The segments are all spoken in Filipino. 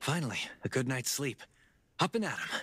Finally, a good night's sleep. Up and at 'em.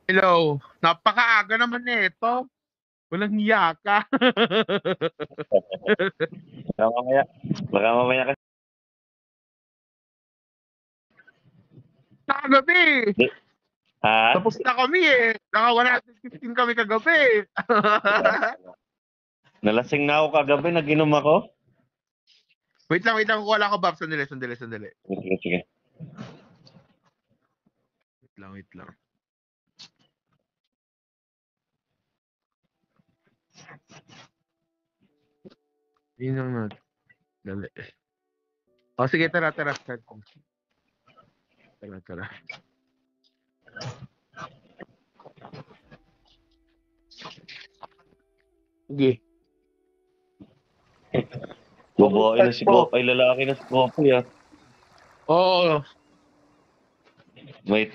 Hello. Napakaaga naman nito. Walang hiya ka. Baka mamaya. Baka mamaya kasi. Kagabi. Di. Ha? Tapos na kami eh. Naka 115 kami kagabi. Nalasing na ako kagabi, nag-inom ako. Wait lang, wait lang. Wala ko, Bob. Sandali. Sige, sige. Wait lang. Yun lang natin. Dali. O, sige, tara. Start. Tara. Sige. Babae na si Gopi. Ay, lalaki na si Gopi, ah. Oo. May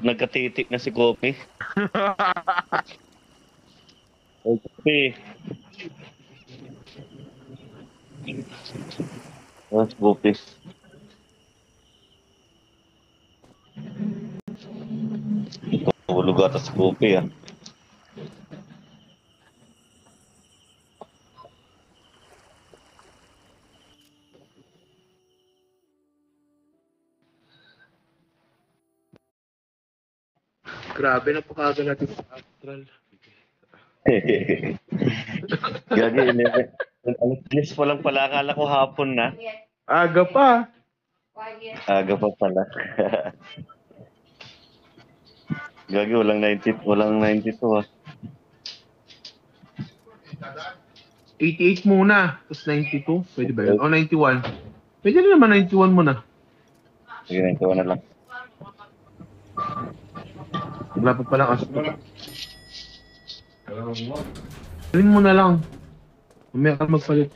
nagkatitik na si Gopi. Ay, Gopi. Ah, si Gopi. Tulog ata si Gopi, ah. Grabe, napakaga natin sa Astral. Gagi, 11. Alis pa lang pala. Akala ko hapon na. Aga pa. Aga pa pala. Gagi, walang 92, ah. 88 muna. Tapos 92. Pwede ba yun? O, 91. Pwede na naman 91 muna. Sige, 91 na lang. Wala pa palang Astral. Galing mo na lang. Mamaya ka magpalit.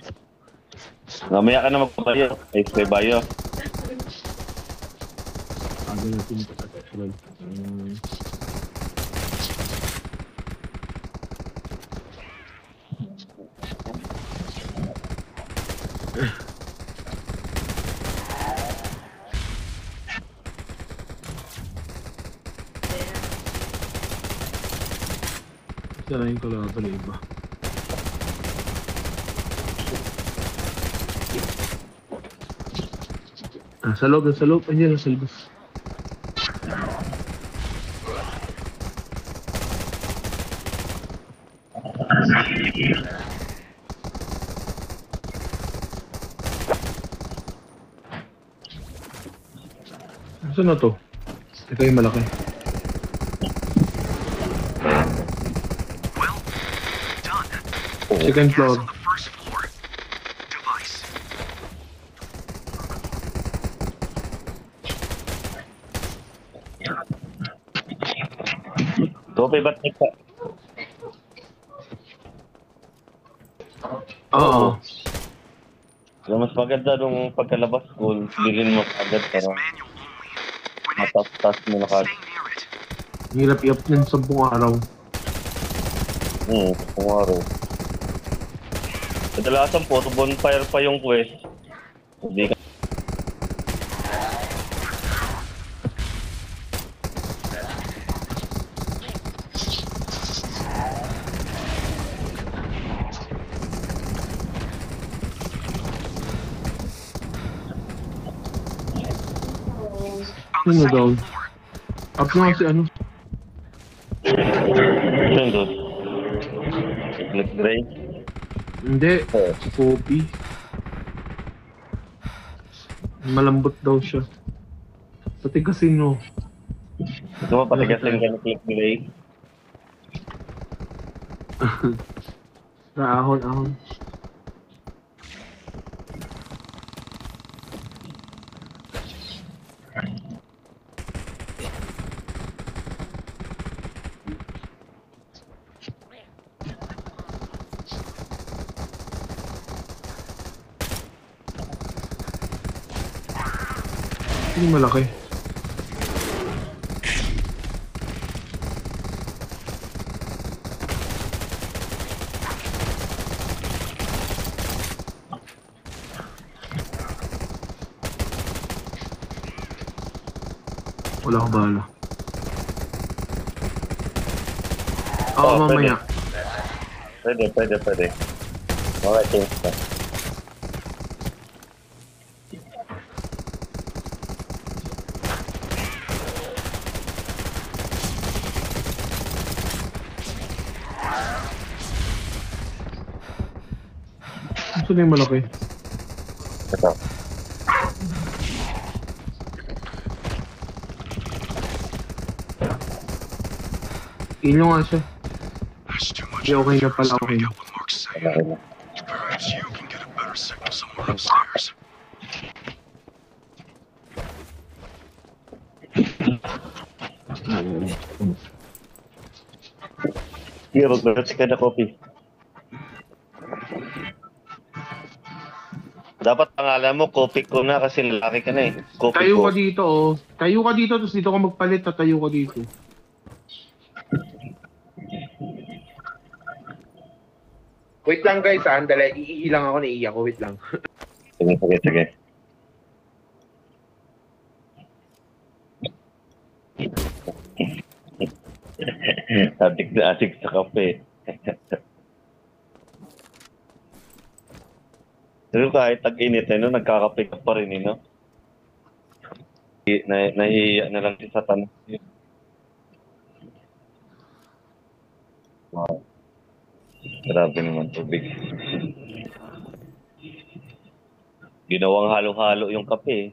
Mamaya ka na magpabayo. Ay, may bayo. Aga natin sa Astral. Sana yung kalaban na iba. Sa loob. Ayan, sa labas. Saan na to? Ito yung malaki. Second floor. Gopi, ba't nagka... Oo. So, mas maganda nung pagkalabas ko, bilhin mo agad para matap-tas mo na kagad. Hirap i-up ng 10 araw. Kung araw. Kadalasan po, bonfire pa yung quest. Hindi ka... Sino daw? Up na kasi ano? Yun doon. Black Gray. Hindi. Copy. Malambot daw siya. Pati casino. Gusto mo patigasin ka ng Black Gray? Ahon. Yung malaki. Wala ko bala. Oo, mamaya. Pwede. Okay, change na. Gusto na yung malaki. Ito. Inyo nga siya. There's too much Hindi, okay na pala, to okay make na. out what Mark's saying. Okay na. Perhaps you can get a better signal somewhere upstairs. Sige, mag-browse ka na copy. Dapat pangalan mo, copy ko na kasi lalaki ka na eh. Copy Tayo ko. ka dito, oh. Tayo ka dito, tapos dito ka magpalit, tatayo ka dito. Wait lang guys, andali. Iihi lang ako, naiiyak ko. Wait lang. Sige. Adik na adik sa kape. Pero kahit tag-init no, nagkakape ka pa rin no? Nahihiya na lang si Satan. Wow. Grabe naman tubig. Ginawang halo-halo yung kape.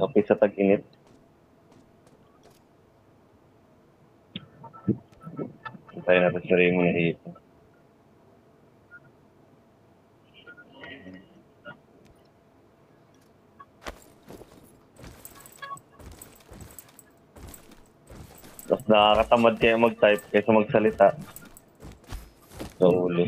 Kape sa tag-init. Tayo natin sa rin mo na hito. Mas nakakatamad kayo mag-type kaysa magsalita. Sa ulo.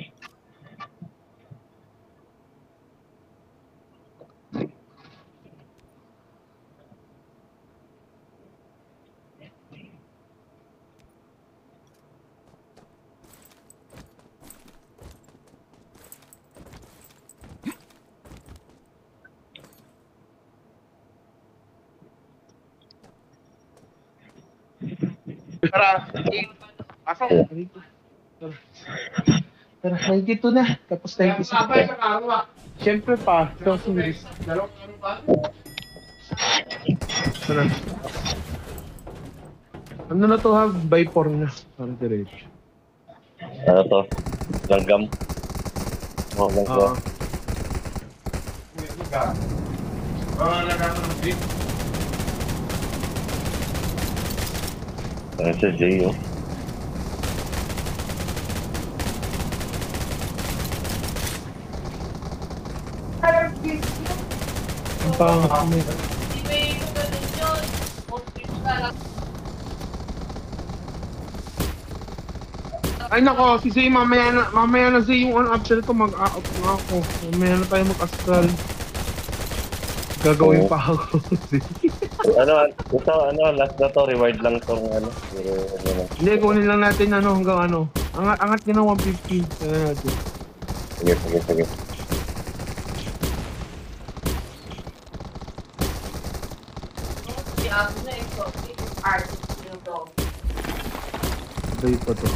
Tara, pasok. Tara, 92 na. Tapos 96 na. Siyempre pa, so series. Tara. Ano na to ha? By 4 na. Para diretso. Ano to? Langgam? Oh, langgam. Ano sa J, oh? Ang pangat mo. Ay nako, si Zay mamaya na Zay yung on after ko mag-out na ako. Mamaya na tayo mag-astral. Gagawin pa ako. Ito, last na to, reward lang tong ano. Hindi, kunin lang natin hanggang ano. Angat ka na 150. Ano natin. Sige. Zay pa to.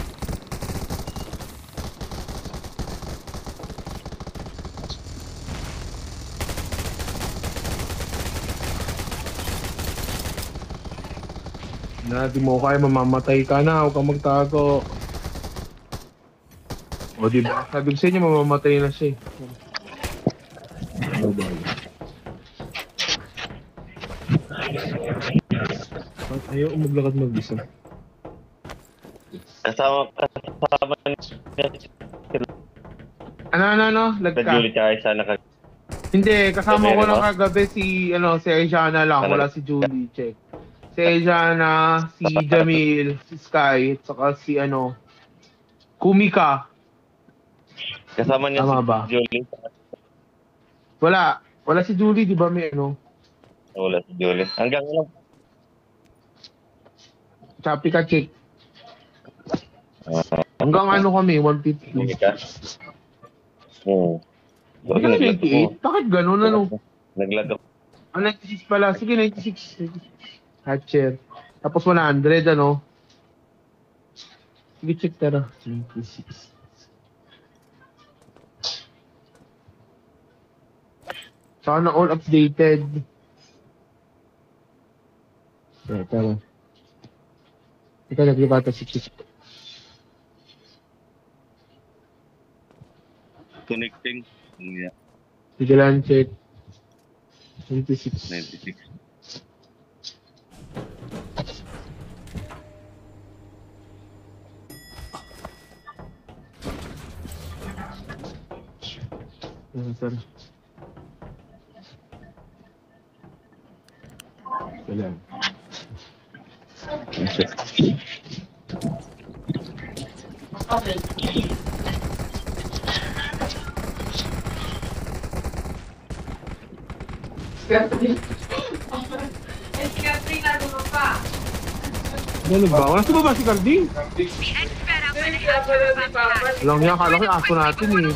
Di mo kaya, mamamatay ka na, huwag kang magtago. O diba, sabi ko sa inyo, mamamatay na siya ayaw maglakad mag-isa. Kasama niya Ano, lagka. Julie kaya sana ka. Hindi, kasama Sabi, ko ano? lang kagabi si Aijana lang, Ano? wala si Julie, check. Si Aijana, si Jamil, si Sky, at saka si Kumika. Kasama niya Tama si ba? Julie. Wala si Julie, di ba may Wala si Julie. Hanggang ano? Choppy ka, check. Hanggang kami, 150. Hindi ka? Hindi ka 98? Bakit ganun, Naglag ako. 96 pala. Sige, 96. Hatcher. Tapos 100, Sige, check tara. 26. Sana all updated. Tara. Ikaw naglibata 66. Connecting. Yeah, Sige lang, check. 26. 96. Tara. Wala. Ano ba? Wala sa baba si Cardi? Alam niya, akala ko yung aso natin eh.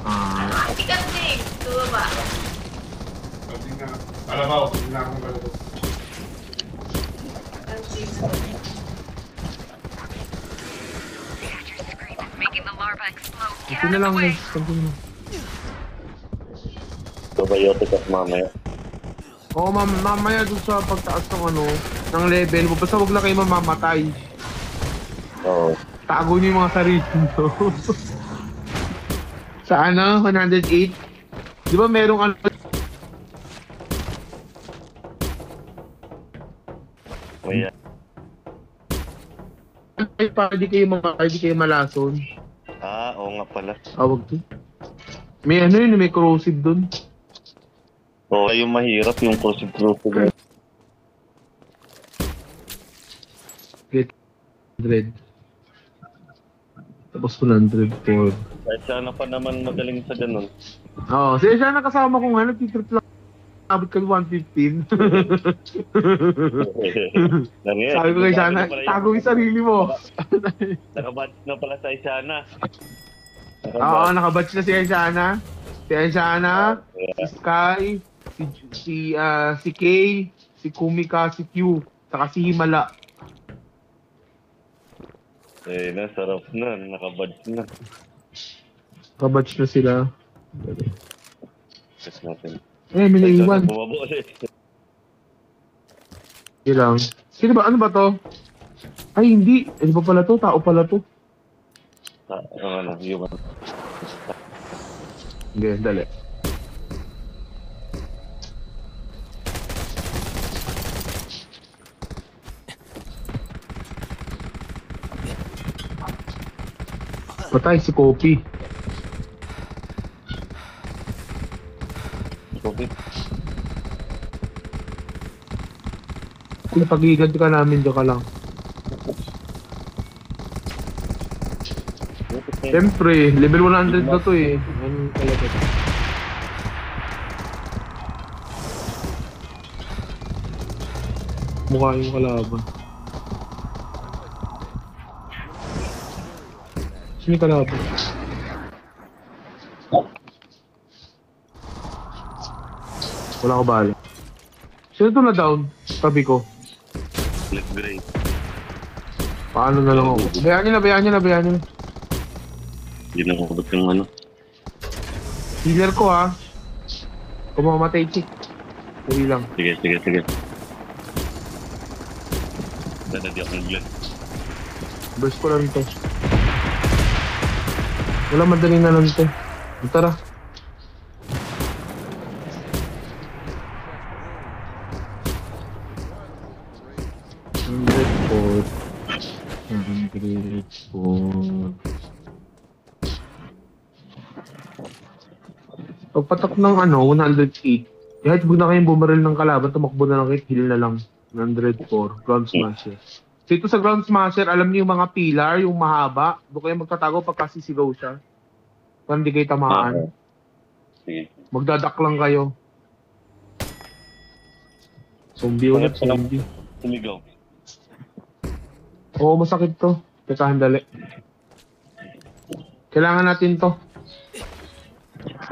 Ah, Making the larva explode. Get ito out na of the lang way. guys. Continue. Probiotic at mamaya. Oo, mamaya dun sa pagtaas ng ano, ng level mo. Basta huwag lang kayo mamamatay. Oo. Tago niyo yung mga sarili nyo. Sa ano, 108? Di ba merong ano, Maya. hindi kayo mamatay, hindi kayo malason. Ah, oo nga pala. Awag to. May ano yun, may corrosive dun. Oo, yung mahirap yung crossing. Get 100. Tapos 100 for... Kahit sana pa naman magaling sa ganun. Oo, siya siya nakasama ko nga, nagtitrip lang. Abot ka 115. Nangyay. Sabi ko kay Shana, tago yung sarili mo. Nakabatch na pala sa Ishana. Oo, nakabatch na si Aishana. Si Aishana, si Sky, si Kay, si Kumika, si Q, saka si Himala. Eh, nasarap na. Nakabatch na. Nakabatch na sila. Test natin. Eh, may naiwan. Bumaba ulit. Sige lang. Sino ba? Ano ba to? Ay, hindi. Ano ba pala to? Tao pala to. Ano, yung ano. Hindi, dali. Patay si Kopi. Okay. Kung pag-iigad ka namin, diyan ka lang. Siyempre, level 100 na to eh. Ano talaga to? Mukha yung kalaban. Sino yung kalaban? Wala ko bala. Sino to na down? Tabi ko. Let's gray. Paano na lang ako? Bayaan nyo na. Hindi na mabot yung ano. Healer ko ha. Kung mamamatay chick. Uwi lang. Sige. Dada di ako nag-blood. Burst ko lang to. Wala madaling na lang to. Tara. Pagpatak ng ano, 108. Kahit huwag na kayong bumaril ng kalaban, tumakbo na lang kahit heal na lang. 104, Ground Smasher. So ito sa Ground Smasher, alam niyo yung mga pillar, yung mahaba. Doon kayo magtatago pagka sisigaw siya. Para hindi kayo tamaan. Sige. Magdadak lang kayo. Zombie ulit, zombie. Sumigaw. Oo, masakit to. Teka, handali. Kailangan natin to.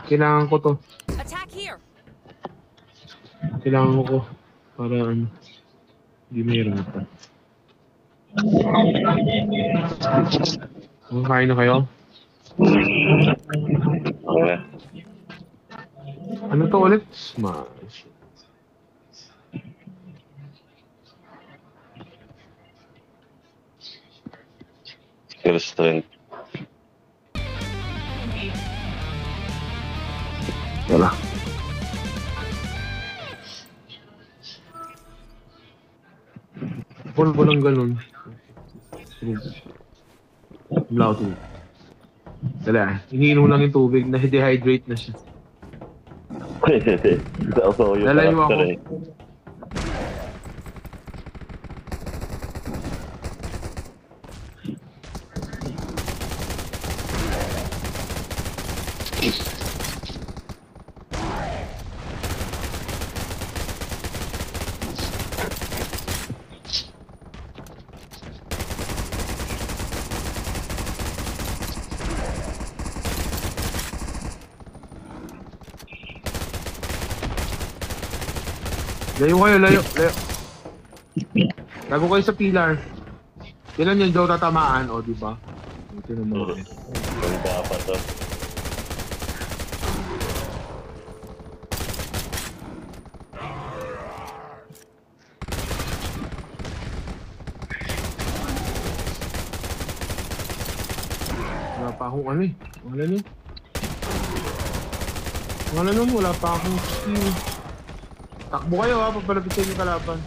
Kailangan ko to. Attack here. Kailangan ko. Para ano, hindi mahirapan. Kain na kayo? Okay. Ano to ulit? Smash. Skill strength. Wala. Pulbo lang ganun. Wala ko. Wala. Iniinom lang yung tubig. Na-dehydrate na siya. So, yung Lalayo ako. character eh. Layo kayo, layo. Lago kayo sa pillar. Kailan yung Joe tatamaan? O, di ba? Ito naman. Ganda pa to. Wala pa akong ano eh. Wala nyo. Wala nyo, wala pa akong skill. Takbo kayo ha, pagpalapit sa inyo kalaban.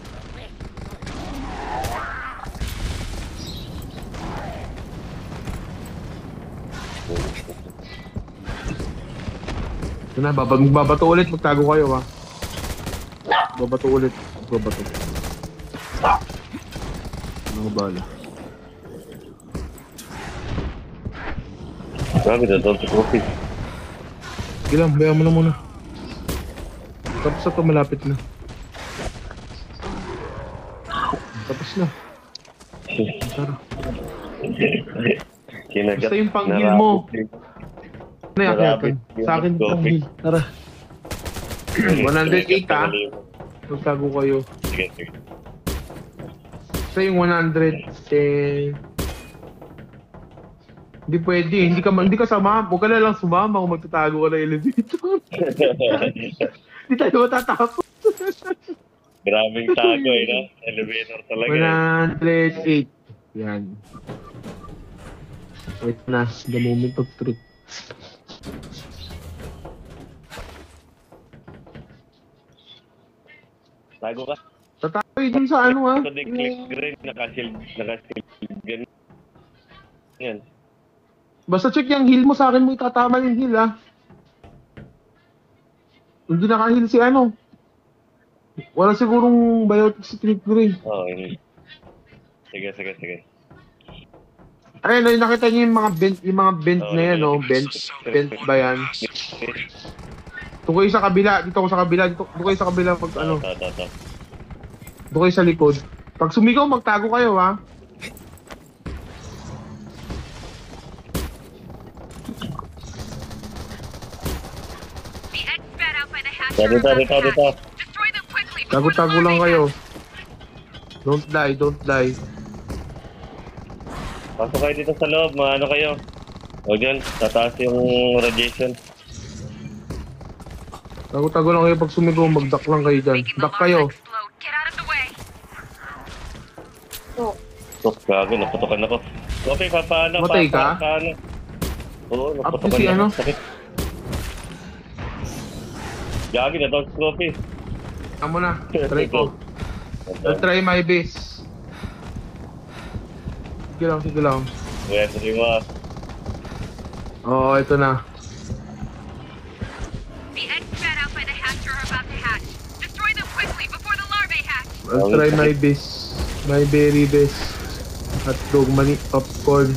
Ito na, magbabato ulit, magtago kayo ha. Magbabato ulit, magbabato. Ano bala? Grabe na doon sa coffee. Sige lang, bayan mo na muna. Tapos na to, malapit na. Tapos na. Tara. Kinagat. Basta yung pang-heal mo. Ano yung akyatan? Sa akin yung pang-heal. Tara. 108 ha. Magtago kayo. Sige, sige. Basta yung 110. Hindi pwede. Hindi ka sama. Huwag ka na lang sumama kung magtatago ka na elevator. Hindi tayo matatapos. Grabing tago eh, no? Elevator talaga eh. 108. Yan. Wait na. The moment of truth. Tago ka. Tatakoy dun sa ano ha. Ito din click green, naka-shield, ganyan. Yan. Basta check yung heal mo sa akin mo itatama yung heal ha. Hindi naka-heal si ano. Wala sigurong biotic si Click Green. Oo, yun. Sige, sige, sige. Ayun, ayun, nakita niyo yung mga bent na yan, no? Bent ba yan? Doon kayo sa kabila, dito ako sa kabila, dito kayo sa kabila pag ano. Doon kayo sa likod. Pag sumigaw, magtago kayo, ha? The egg spat out by the hatch. Dito. Destroy them quickly before the Tago-tago lang larvae kayo. hatch. Don't die, don't die. Pasok kayo dito sa loob, maano kayo. O dyan, tataas yung radiation. Tago-tago lang kayo pag sumigaw, mag-duck lang kayo dyan. Making the Duck kayo. larvae explode. Get out of the way. Oh, gago, naputokan ako. Okay, paano? Matay ka? Paano? Oo, Up naputokan si ano? ako. Sakit. Gagi na daw si Coffee. Amo na, try ko. I'll try my best. Sige lang. Pwede rin mo. Oo, ito na. The egg spat out by the hatch are about to hatch. Destroy them quickly before the larvae hatch. I'll try my best. My very best. Hotdog, mani, popcorn.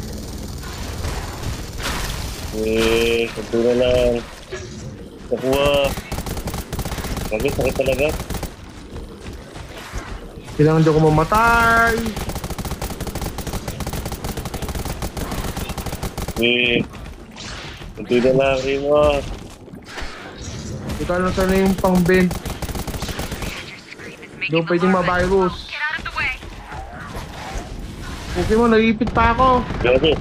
Kunti na lang. Nakuha. Sakit talaga. Kailangan dyan ko mamatay. Kunti na lang, Rimo. Ito na sana yung pang-bent. Your scream is Taking Hindi the pwedeng larva. ma-virus. Get out of the way. Okay mo, naiipit pa ako. Gabi.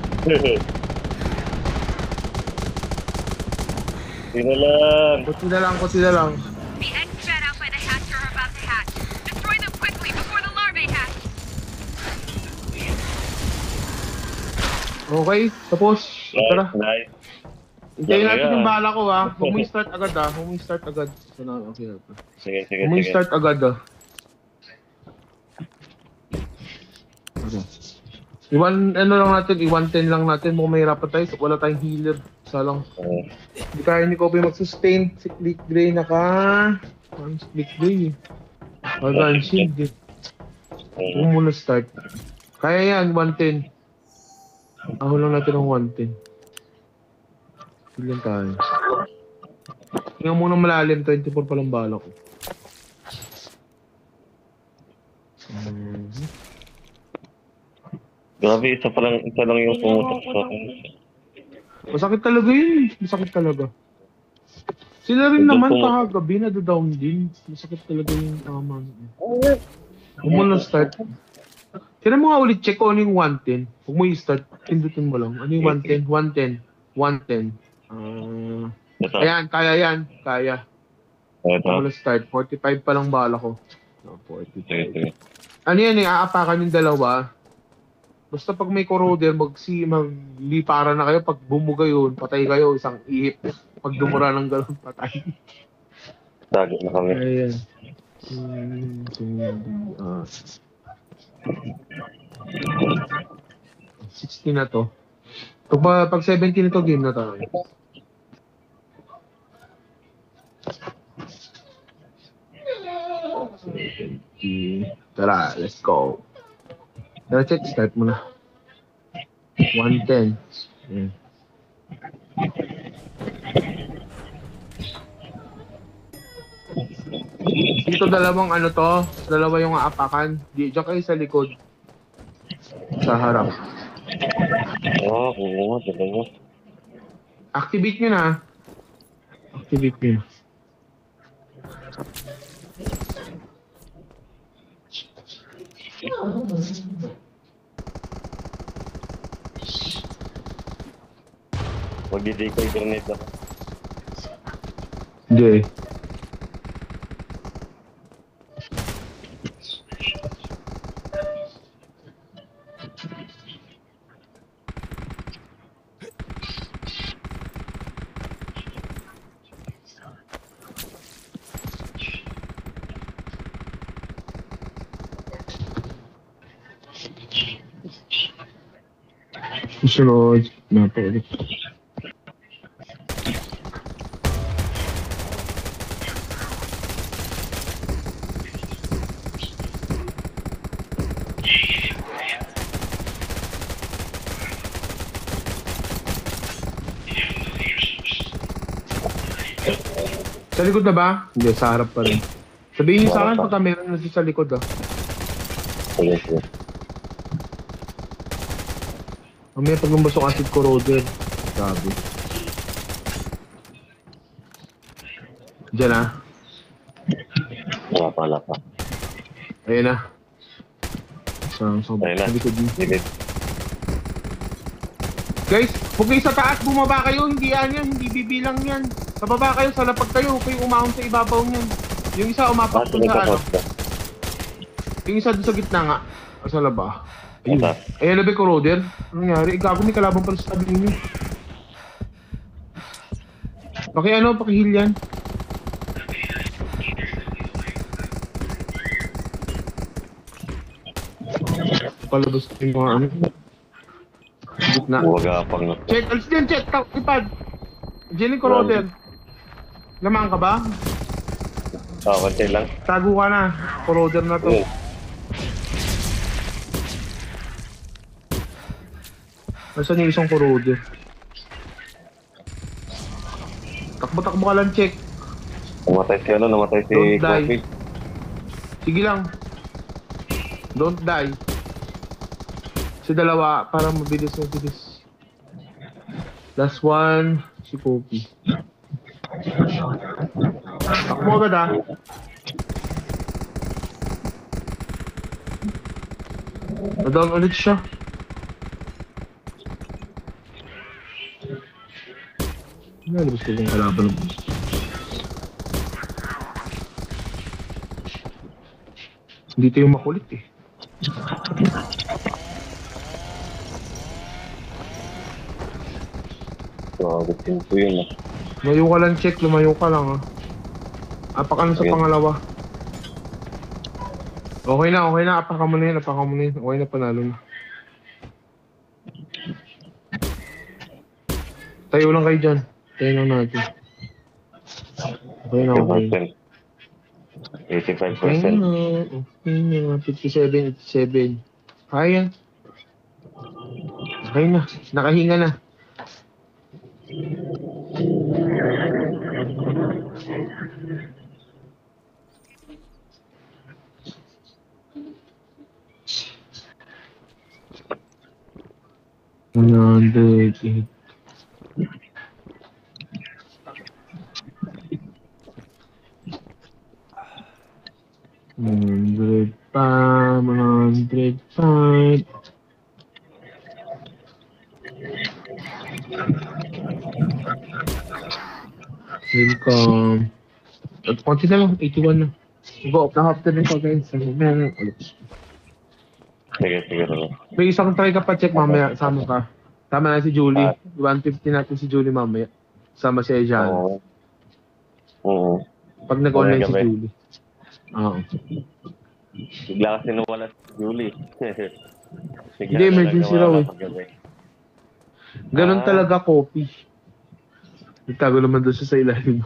Sino lang? Kunti na lang. The eggs fed out by the hatcher are about to hatch. Destroy them quickly before the larvae hatch. Okay, tapos. Tara. Nice. Hintayin natin Yeah. yung bala ko ha. Huwag mo i-start agad ha. Huwag mo i-start agad. Sana, okay na to. Sige. Huwag mo i-start agad ha. Okay. Ano lang natin, i-110 lang natin. Mukhang mahirapan tayo. Wala tayong healer. Isa lang. Hindi kaya ni Kobe mag-sustain. Si Click Gray Ano si Click Gray eh. Gun shield eh. Huwag muna start. Kaya yan, 110. Ako lang natin ng 110. Ilan tayo? Tingnan muna malalim, 24 pa lang bala ko. Grabe, isa lang yung pumutok sa akin. Masakit talaga yun. Masakit talaga. Sila rin naman kahagabi, nado-down din. Masakit talaga yung tama. Huwag mo na start. Kaya mo nga ulit check ko ano yung 110. Huwag mo i-start, pindutin mo lang. Ano yung 110? 110. 110. Ayan, kaya yan. Kaya. Ito. Huwag mo na start. 45 pa lang bala ko. No, 45. Sige. Ano yan eh, aapakan yung dalawa. Basta pag may corroder, magliparan na kayo. Pag bumuga yun, patay kayo, isang ihip. Pag dumura ng galon, patay. Dagat na kami. Ayan. 16 na to. Pag 17 na to, game na tayo. Tara, let's go. Tara, check. Start mo na. 110. Ayan. Dito dalawang ano to. Dalawa yung aapakan. Diyan kayo sa likod. Sa harap. Oo, dalawa. Activate nyo na. Activate nyo na. Magdi-decoy grenade ako. Hindi. Susunod. Napaulit. Sa likod na ba? Hindi, sa harap pa rin. Sabihin niyo sa akin pagka meron na sa likod ah. Sige. Mamaya pag lumbas ang acid corroder. Sabi. Diyan ah. Wala pa. Ayun na. Sa Ayun na. likod niyo. Sige. Guys, huwag kayo sa taas, bumaba kayo. Hindi yan, hindi bibilang yan. Sa baba kayo, sa lapag kayo. Huwag kayong umahon sa ibabaw niyan. Yung isa umapak doon sa ano. Yung isa doon sa gitna nga. O sa laba. Ayun. Ayun na ba corroder? Ano nangyari? Gago, may kalaban pala sa sabi ninyo. Paki-heal yan. Palabas yung mga ano. Gitna. Buwagapang na. Check, alis din, check. Ipad. Jenny corroder. Lamang ka ba? Konti lang. Tago ka na. Corroder na to. Nasaan yung isang corroder? Takbo-takbo ka lang, check. Namatay si Don't die. Coffee. Sige lang. Don't die. Si dalawa, para mabilis. Last one, si Poppy. Takbo agad ah. Na-down ulit siya. Nalabas ko yung kalaban. Hindi tayo makulit eh. So, gusto ko yun ah. Lumayo ka lang, check. Lumayo ka lang ha. Apak sa Okay. pangalawa. Okay na, okay na. Apaka mo na yun, apaka mo na yun. Okay na, panalo na. Tayo lang kayo dyan. Tayo lang natin. Okay na, okay. 85%. Okay na, okay na. 57, 87. Kaya. Okay na, nakahinga na. $100. $105. Welcome. At konti na lang, 81 na. Go, na-after na ito guys. Meron ulit. Sige, sige lang. May isang try ka pa check mamaya, sama ka. Tama na si Julie. 150 natin si Julie mamaya. Sama si Ejan. Oo. Oo. Pag nag-online si Gabi. Julie. Oo. Bigla kasi nawala si Julie. Bigla Hindi, na emergency nawala raw eh. paggabi. Ganun talaga copy. Itago naman doon siya sa ilalim.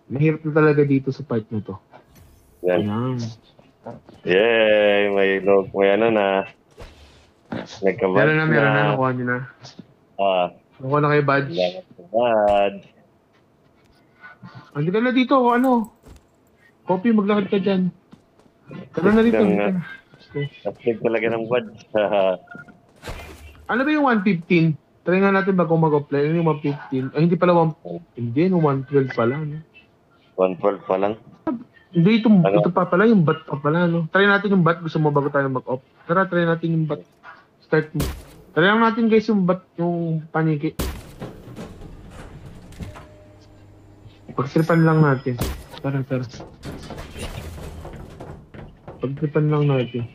Mahirap na talaga dito sa part na to. Yan. Ayan. Yay! May ano na. Nagka-badge Meron na, nakuha niyo na. Ah, Nakuha na kayo badge. badge. Andi ka na dito, ano? Copy, maglakad ka dyan. Tara na dito. Hanggang, dito na. Let's go. Tapos talaga ng badge. Ano ba yung 115? Try nga natin bago mag-apply. Ano yung 115? Ay, hindi pala 1... Hindi, no, 112 pala, no? 112 pa lang. Hindi, Ano? ito pa pala, yung bat pa pala, no? Try natin yung bat. Gusto mo bago tayo mag-off? Tara, try natin yung bat. Start mo. Try lang natin, guys, yung bat, yung paniki. Pagtripan lang natin. Tara, tara. Pagtripan lang natin.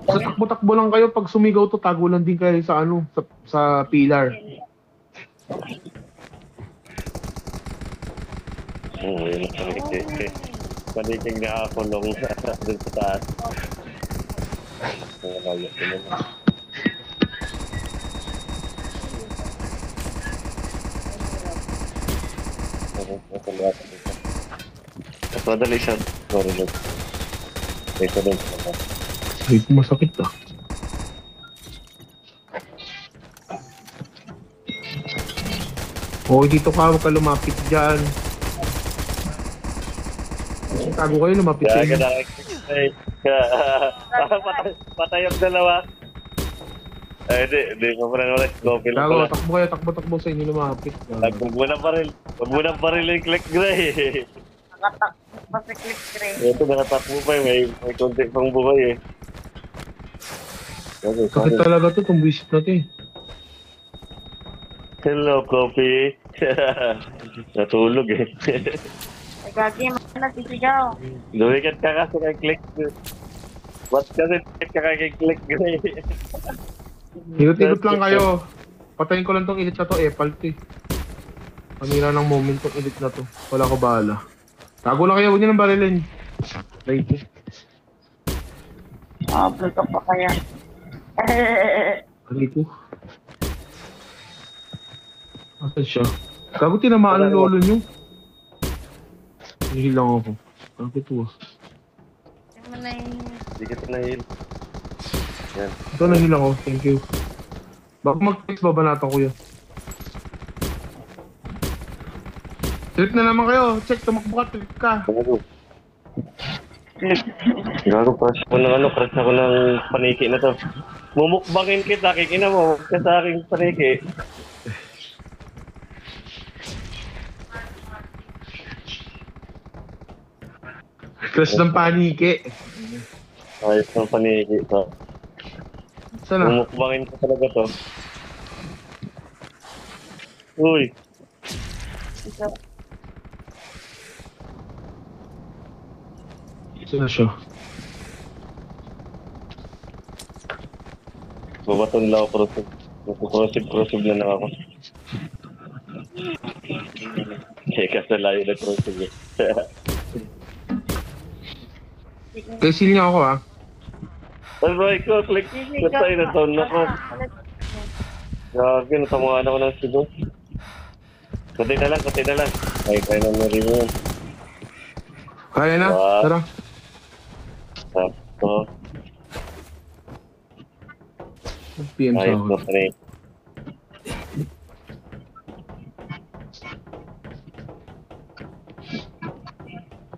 Sa takbo-takbo lang kayo, pag sumigaw to, tago lang din kayo sa ano, sa pillar. Yun ang panikik. Panikik na ako nung dun sa taas. Nakakaya ko naman. Mas madali siya. Sorry, Lord. Ito din. Ay, masakit ah. Okay, dito ka, huwag ka lumapit dyan. Tago kayo, lumapit Kaya dyan. Patay ang dalawa. Ay, hindi pa pala naman. Copy lang Tago, pala. takbo sa inyo lumapit. Huwag muna pa rin yung click gray. Nakatakbo si Click Gray. Ito, nakatakbo pa eh. May konti pang buhay eh. Okay, Sakit sorry. talaga to, itong visit na to eh. Hello, Coffee. Natulog eh. Ay, gagi, nasisigaw. Lumikat ka kasi kay click. Ba't kasi ka kay click gray? Ikot-ikot lang kayo. Patayin ko lang tong elite na to, epal to eh. Panira ng moment tong elite na to. Wala ko bahala. Tago lang kayo, huwag nyo nang barilin. Right eh. Abol ka pa kaya. Rito. Asan siya? Gago, tinamaan ang lolo nyo. Nahilang ako. Ano ko ito ah? Hindi mo na yung... Hindi kita nahil. Yan. Ito nahilang ako, thank you. Baka mag-text babanatan ko yun. Trip na naman kayo. Check, tumakbo ka, trip ka. Gago. Gago, crush ko ng ano, crush ako ng paniki na to. Mumukbangin kita, kikina mo, huwag ka sa aking paniki. Crush ng paniki. Ayos ng paniki. So, Sana. mumukbangin ko talaga to. Uy, Ikaw. Sana siya. babaton lang ako. Crossover na lang ako. Teka, sa layo na crossover. Kaya seal niya ako ah. Aray ko, click. Patay na down ako. Grabe, natamaan ako ng sigo. Kunti na lang. Ay, kaya na na rin yun. Kaya na? Wow. Tara. Sakto. PM sa Ayos ako. na pre.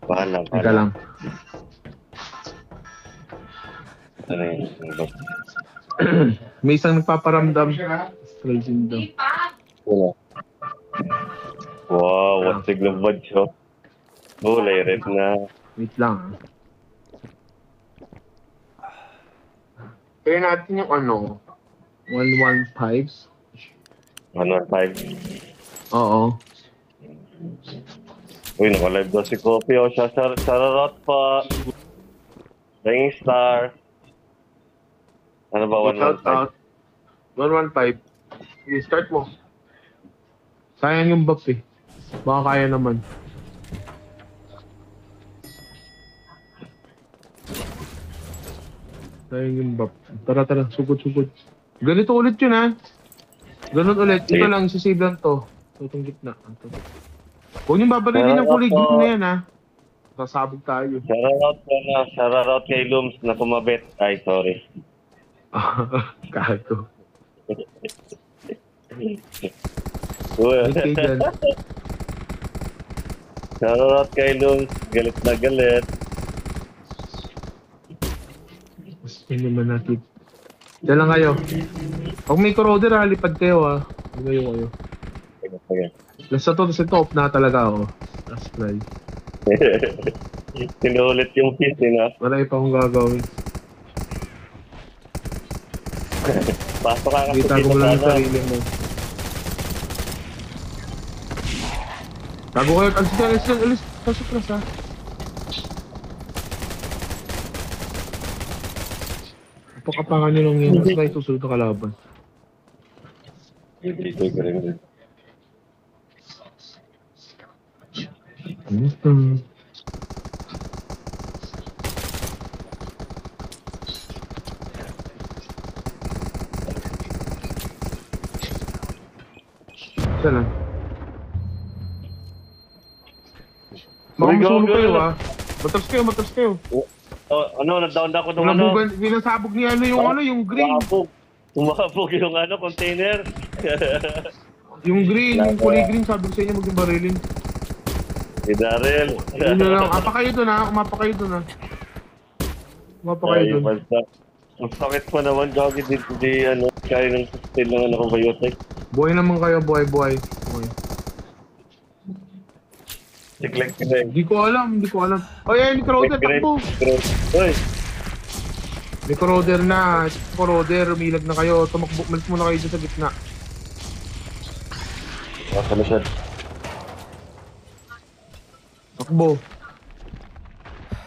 Bahala. Teka lang. Ano yun? May isang nagpaparamdam. Stressing daw. Wala. Wow, what's the global show? Bulay red na. Wait lang. Kaya natin yung ano, 115s. 115. Oo. Uy, naka-live daw si Kopi. O, Sararot pa. Ring Star. Ano ba, Shout 115? out. 115. Sige, start mo. Sayang yung buff eh. Baka kaya naman. Sayang yung buff. Tara, sugod. Ganito ulit yun ha. Ganun ulit. Ito Sige. lang, sisave lang to. Itong gitna. Ito. Huwag niyong babalilin ng kulay green na yan ha. Sasabog tayo. Shoutout kay Looms na kumabit. Ay, sorry. Kato. Uy, Okay dyan. shoutout kay Looms. Galit na galit. Mas naman natin. Diyan lang kayo. Pag may corroder ha, lipad kayo ha. Kayo. Sige. Last na to, kasi top na talaga ako. Last try. Sinulit yung piece na. Marami pa akong gagawin. Pasok ka kasi Kita ko dito lang yung sa ano. sarili mo. Tago kayo. Alis. Pasok na sa. Pakapangan nyo lang yun. Mas na itusunod na kalaban. Dito ka rin. Isa lang. Baka masulong kayo ha. Matras kayo. Ano, nag-down ako nung ano. Pinasabog niya yung green. Umabog yung ano, container. Yung green, yung kulay green, sabi ko sa inyo maging barilin. Si Daryl. Yun na lang. Umapa kayo dun ha. Umapa kayo dun. Ang sakit pa naman, Jogi, di ano, kaya ng sustain ng ano ko biotic. Buhay naman kayo, buhay. Siklik ka na eh. Hindi ko alam. Oh, yeah, may corroder, takbo. Uy, May corroder na. Corroder, umilag na kayo. Tumakbo, malis muna kayo dyan sa gitna. nasa na siya. Takbo.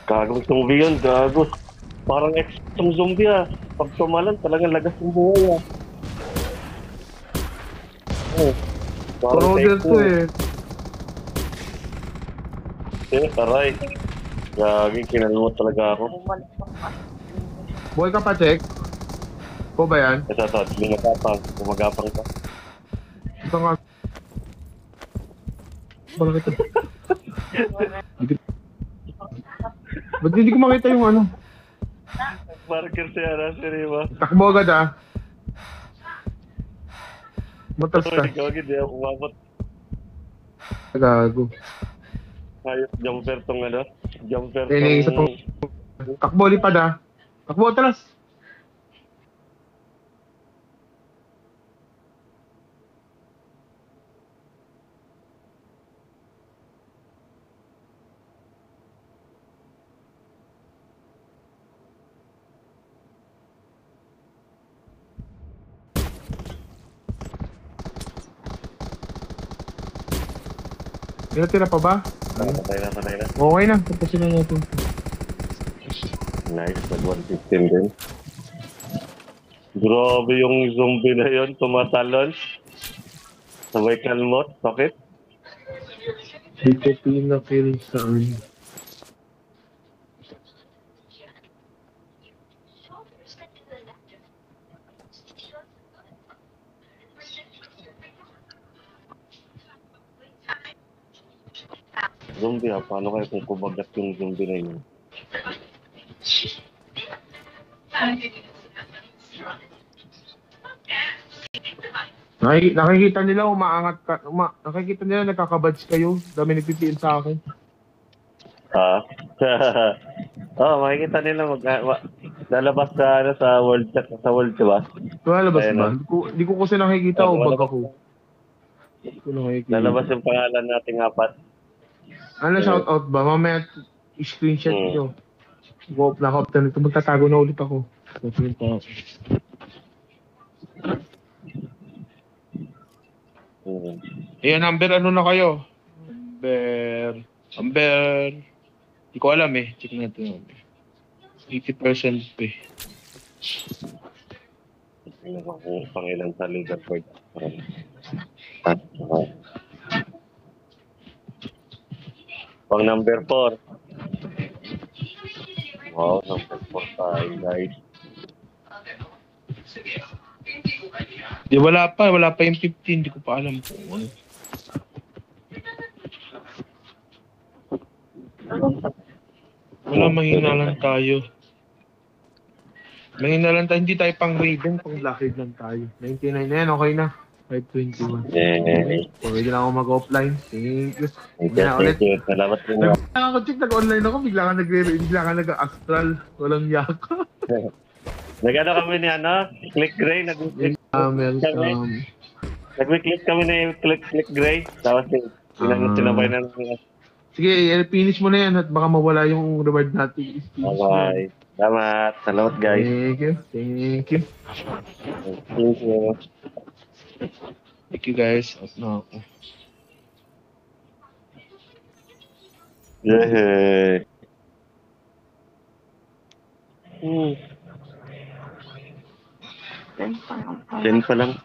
Gagawin zombie yun, gago. Parang extreme zombie ah. Pag tumalan, talagang lagas ng buhay ah. Oh, parang Corroder take to eh. Taray. Gaging kinalmot talaga ako. Bumalik pa pa. Buhay ka pa, check. Po ba yan? Ito, gumagapang ka. Ito nga. Bakit ito? Ba't hindi ko makita yung ano? Marker siya na, si Rima. Takbo agad ah. Matas ka. Uy, gagawin, di ako umabot. Gago. Ayos, jumper tong ano. Jumper Eh, isa pang... Takbo, lipad ah. Takbo, talas. Tira pa ba? Patay na. Okay na, tapusin na natin. Nice, nag-115 din. Grabe yung zombie na yun, tumatalon. Sabay kalmot, sakit. Dito pinakill saan? Zombie paano kayo kung kumagat yung zombie na yun? Nakikita nila umaangat ka, nakikita nila nagkakabadge kayo. Dami nagpipiin sa akin. Makikita nila lalabas sa world chat, sa world, diba? Lalabas Ayun, ba? Hindi ko kasi nakikita o bag ako. Hindi ko nakikita. Lalabas yung pangalan nating apat. Ano, shoutout ba? Mamaya screenshot nyo. Go up na ako. Ito magtatago na ulit ako. Sabihin pa ako. Ayan, number ano na kayo? Number. Hindi ko alam eh. Check natin. 80% pa eh. Tingnan ko kung pangilan sa leaderboard. Pang number 4. Wow, number 4 tayo, guys. Di, wala pa yung 15. Hindi ko pa alam kung ano. Wala, mahina lang tayo. Hindi tayo pang Raven, pang Blackhead lang tayo. 99 na yan, okay na. 521. Yay. Pwede lang ako mag-offline. Thank you. Thank you. Salamat po nga. Check, nag-online ako, bigla ka nag-astral. Walang yaka. Nag-ano kami ni Click Gray. Welcome. Nag-click kami na yung Click Gray. Tapos sinabay na namin. Sige, finish mo na yan at baka mawala yung reward natin. Bye-bye. Salamat guys. Thank you. Thank you. Thank you guys. Out na ako. Yay. 10 pa lang. 10 pa lang.